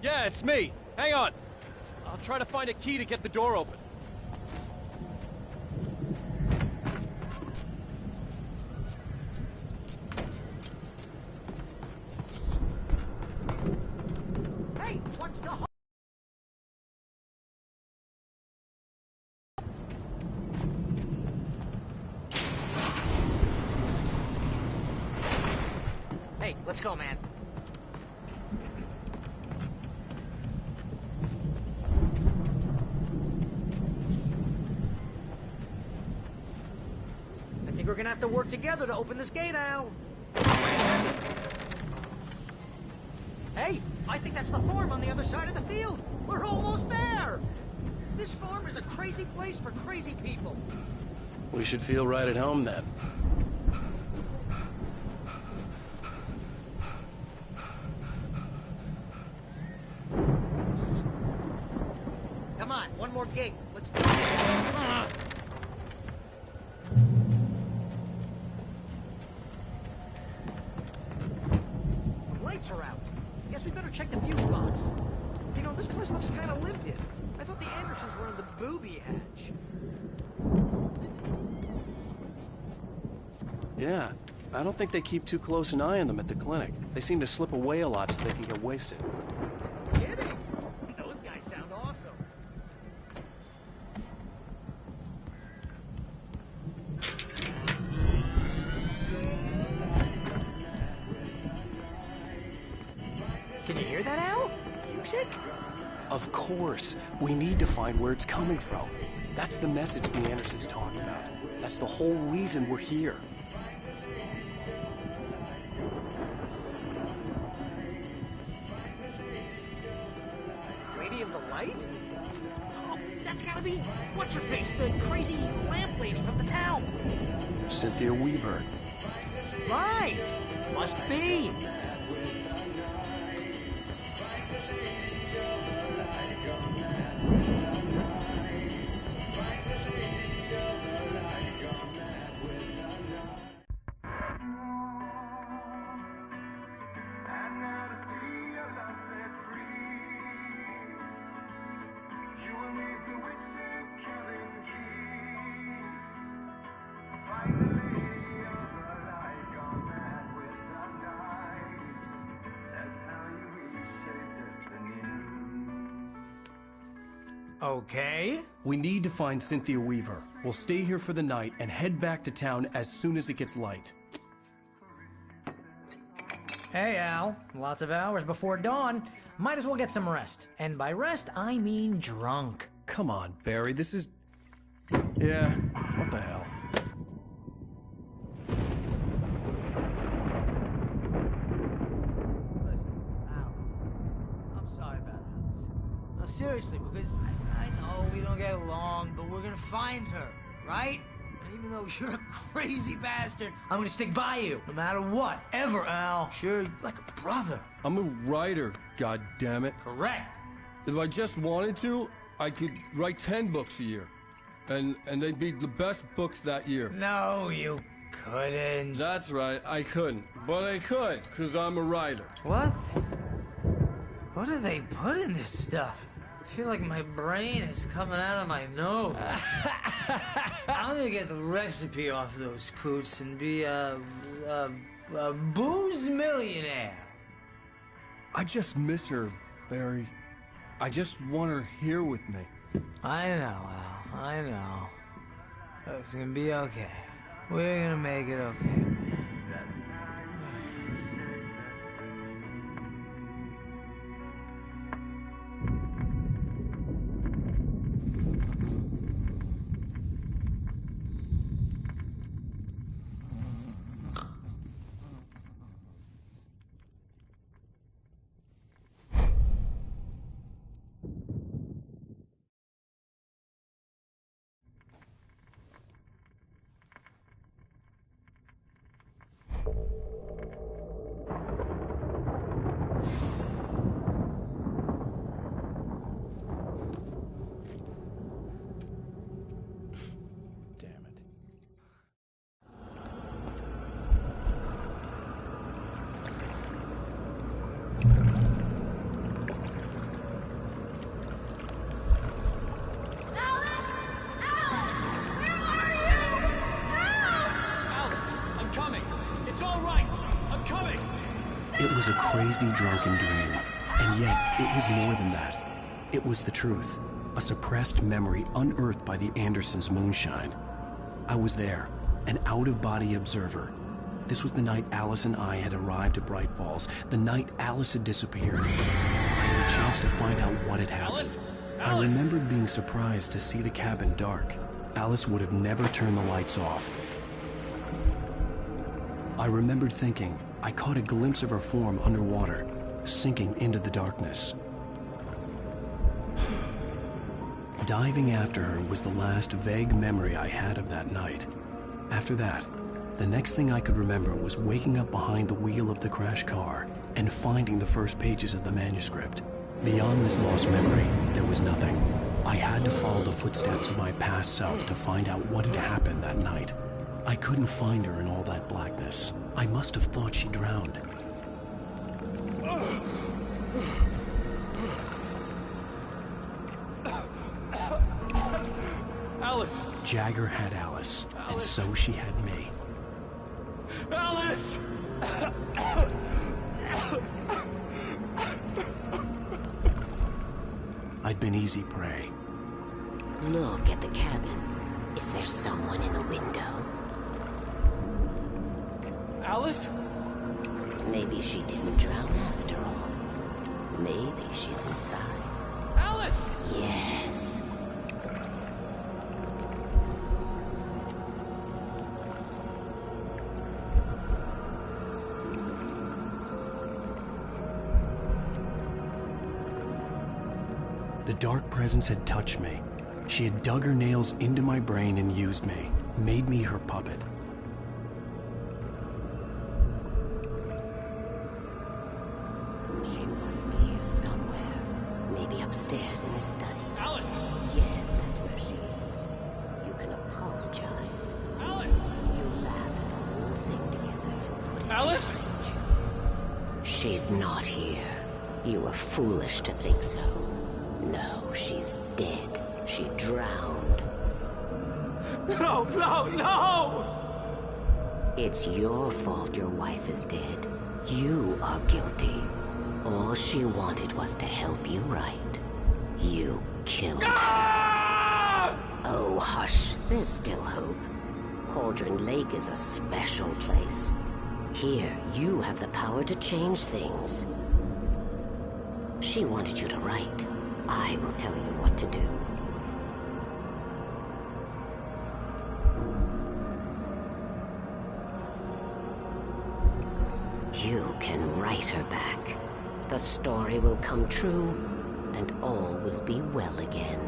Yeah, it's me. Hang on. I'll try to find a key to get the door open. Hey, what's the Hey, let's go, man. I think we're gonna have to work together to open this gate, Al. Hey, I think that's the farm on the other side of the field. We're almost there. This farm is a crazy place for crazy people. We should feel right at home then. Come on, one more gate. Let's do this. The lights are out. Guess we better check the fuse box. You know, this place looks kind of lived in. I thought the Andersons were in the booby hatch. Yeah, I don't think they keep too close an eye on them at the clinic. They seem to slip away a lot so they can get wasted. Kidding? Those guys sound awesome. Can you hear that, Al? Music? Of course. We need to find where it's coming from. That's the message the Andersons talked about. That's the whole reason we're here. Lady of the Light? Oh, that's gotta be... What's-her-face? The crazy lamp lady from the town. Cynthia Weaver. Right! Must be. Okay. We need to find Cynthia Weaver. We'll stay here for the night and head back to town as soon as it gets light. Hey, Al. Lots of hours before dawn. Might as well get some rest. And by rest, I mean drunk. Come on, Barry, this is... Yeah, what the hell? I'm sorry about Alice. No, seriously, because I know we don't get along, but we're gonna find her, right? And even though you're a crazy bastard, I'm gonna stick by you, no matter what, ever, Al. Sure, like a brother. I'm a writer, goddammit. Correct. If I just wanted to, I could write 10 books a year. And they'd be the best books that year. No, you couldn't. That's right, I couldn't. But I could, because I'm a writer. What? What do they put in this stuff? I feel like my brain is coming out of my nose. I'm gonna get the recipe off those coots and be a booze millionaire. I just miss her, Barry. I just want her here with me. I know, Al. I know. It's gonna be okay. We're gonna make it okay. was a crazy, drunken dream, and yet it was more than that. It was the truth, a suppressed memory unearthed by the Andersons' moonshine. I was there, an out-of-body observer. This was the night Alice and I had arrived at Bright Falls, the night Alice had disappeared. I had a chance to find out what had happened. I remembered being surprised to see the cabin dark. Alice would have never turned the lights off. I remembered thinking I caught a glimpse of her form underwater, sinking into the darkness. Diving after her was the last vague memory I had of that night. After that, the next thing I could remember was waking up behind the wheel of the crashed car and finding the first pages of the manuscript. Beyond this lost memory, there was nothing. I had to follow the footsteps of my past self to find out what had happened that night. I couldn't find her in all that blackness. I must have thought she drowned. Alice! Jagger had Alice, and so she had me. Alice! I'd been easy prey. Look at the cabin. Is there someone in the window? Alice? Maybe she didn't drown after all. Maybe she's inside. Alice! Yes. The dark presence had touched me. She had dug her nails into my brain and used me, made me her puppet. She must be here somewhere. Maybe upstairs in the study. Alice! Yes, that's where she is. You can apologize. Alice! You laugh at the whole thing together and put it Alice! behind you. She's not here. You were foolish to think so. No, she's dead. She drowned. No, no, no! It's your fault your wife is dead. You are guilty. All she wanted was to help you right. You killed her. Oh, hush. There's still hope. Cauldron Lake is a special place. Here, you have the power to change things. She wanted you to write. I will tell you what to do. You can write her back. The story will come true, and all will be well again.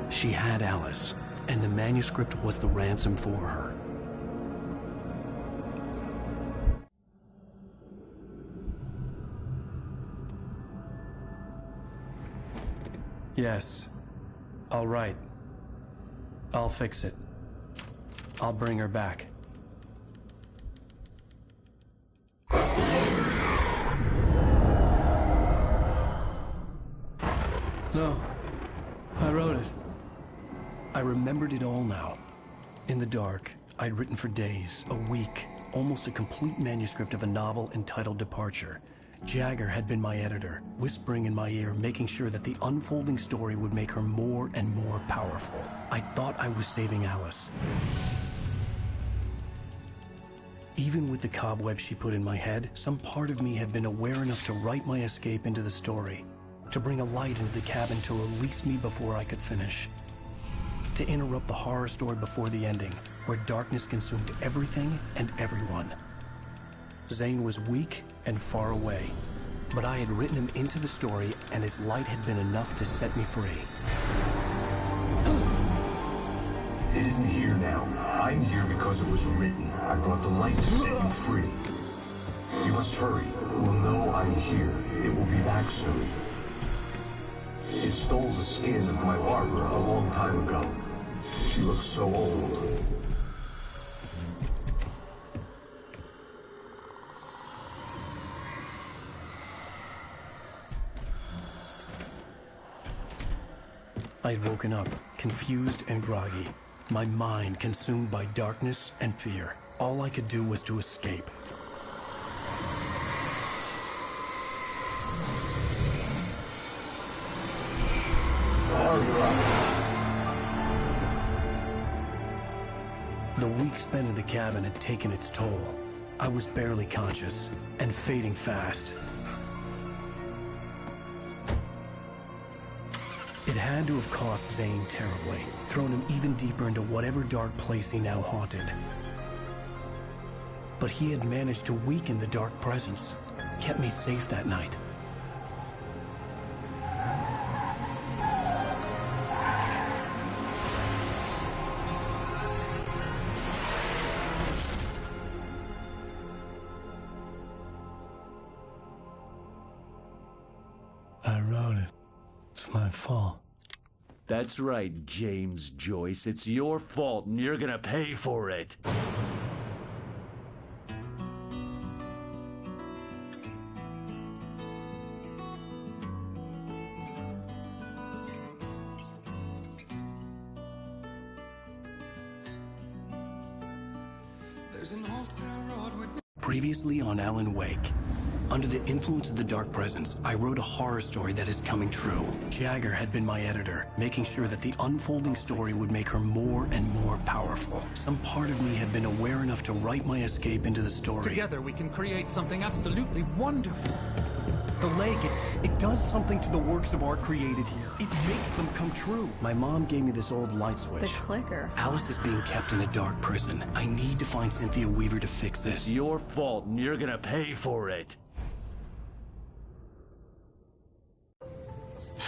She had Alice, and the manuscript was the ransom for her. Yes. All right. I'll fix it. I'll bring her back. No. I wrote it. I remembered it all now. In the dark, I'd written for days, a week, almost a complete manuscript of a novel entitled Departure. Jagger had been my editor, whispering in my ear, making sure that the unfolding story would make her more and more powerful. I thought I was saving Alice. Even with the cobwebs she put in my head, some part of me had been aware enough to write my escape into the story, to bring a light into the cabin to release me before I could finish, to interrupt the horror story before the ending, where darkness consumed everything and everyone. Zane was weak and far away, but I had written him into the story, and his light had been enough to set me free. It isn't here now. I'm here because it was written. I brought the light to set you free. You must hurry. We'll know I'm here. It will be back soon. It stole the skin of my barber a long time ago. She looks so old. I had woken up, confused and groggy, my mind consumed by darkness and fear. All I could do was to escape. week spent in the cabin had taken its toll. I was barely conscious, and fading fast. It had to have cost Zane terribly, thrown him even deeper into whatever dark place he now haunted. But he had managed to weaken the dark presence, kept me safe that night. I wrote it. It's my fault. That's right, James Joyce. It's your fault, and you're gonna pay for it. Previously on Alan Wake. Under the influence of the dark presence, I wrote a horror story that is coming true. Jagger had been my editor, making sure that the unfolding story would make her more and more powerful. Some part of me had been aware enough to write my escape into the story. Together we can create something absolutely wonderful. The lake, it does something to the works of art created here. It makes them come true. My mom gave me this old light switch. The clicker. Alice is being kept in a dark prison. I need to find Cynthia Weaver to fix this. It's your fault, and you're gonna pay for it.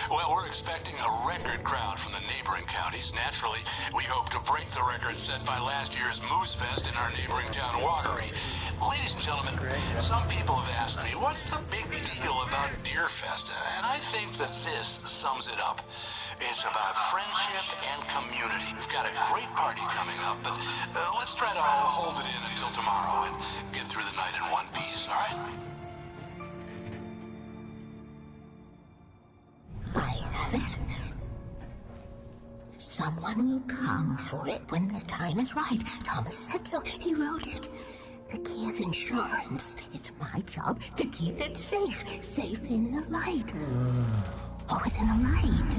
Well, we're expecting a record crowd from the neighboring counties. Naturally, we hope to break the record set by last year's Moose Fest in our neighboring town, Watery. Ladies and gentlemen, some people have asked me, what's the big deal about Deer Fest? And I think that this sums it up. It's about friendship and community. We've got a great party coming up, but let's try to hold it in until tomorrow and get through the night in one piece, all right? I have it. Someone will come for it when the time is right. Thomas said so. He wrote it. The key is insurance. It's my job to keep it safe. Safe in the light. Always in the light.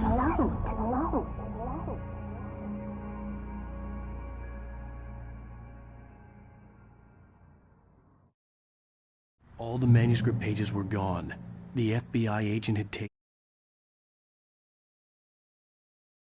All the manuscript pages were gone. The FBI agent had taken